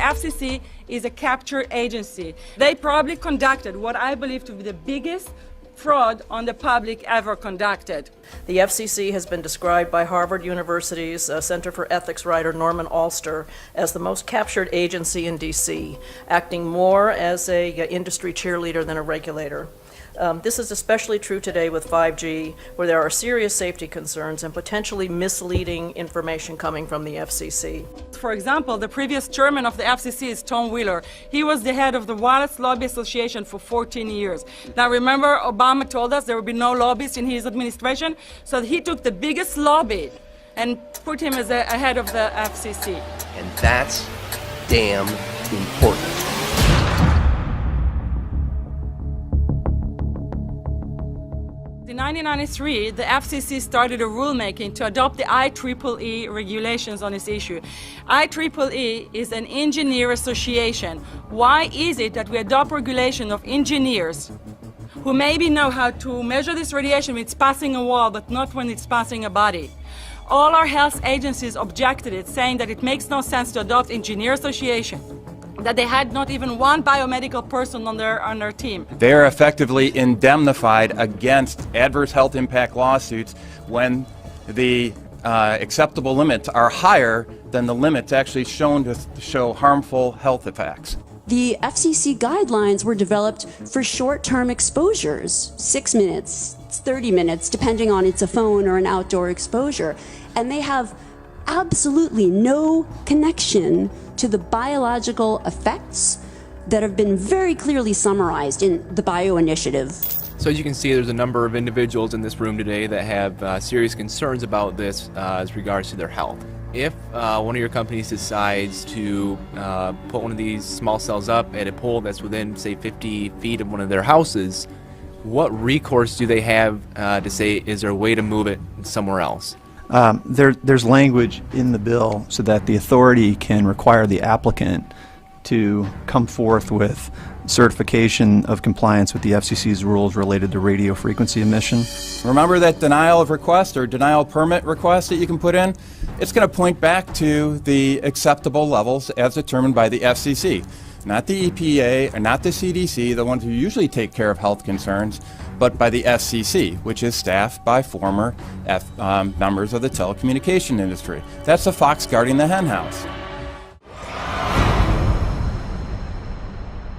FCC is a capture agency. They probably conducted what I believe to be the biggest fraud on the public ever conducted. The FCC has been described by Harvard University's Center for Ethics writer Norman Alster as the most captured agency in D.C., acting more as a industry cheerleader than a regulator. This is especially true today with 5G, where there are serious safety concerns and potentially misleading information coming from the FCC. For example, the previous chairman of the FCC is Tom Wheeler. He was the head of the Wireless Lobby Association for 14 years. Now remember, Obama told us there would be no lobbyists in his administration, so he took the biggest lobby and put him as a head of the FCC. And that's damn important. In 1993, the FCC started a rulemaking to adopt the IEEE regulations on this issue. IEEE is an engineer association. Why is it that we adopt regulation of engineers who maybe know how to measure this radiation when it's passing a wall, but not when it's passing a body? All our health agencies objected it, saying that it makes no sense to adopt engineer association, that they had not even one biomedical person on their team. They are effectively indemnified against adverse health impact lawsuits when the acceptable limits are higher than the limits actually shown to show harmful health effects. The FCC guidelines were developed for short-term exposures, 6 minutes, 30 minutes, depending on it's a phone or an outdoor exposure. And they have absolutely no connection to the biological effects that have been very clearly summarized in the Bio Initiative. So as you can see, there's a number of individuals in this room today that have serious concerns about this as regards to their health. If one of your companies decides to put one of these small cells up at a pole that's within, say, 50 feet of one of their houses, what recourse do they have to say, is there a way to move it somewhere else? There's language in the bill so that the authority can require the applicant to come forth with certification of compliance with the FCC's rules related to radio frequency emission. Remember that denial of request or denial of permit request that you can put in? It's going to point back to the acceptable levels as determined by the FCC. Not the EPA, or not the CDC, the ones who usually take care of health concerns, but by the FCC, which is staffed by former members of the telecommunication industry. That's the fox guarding the hen house.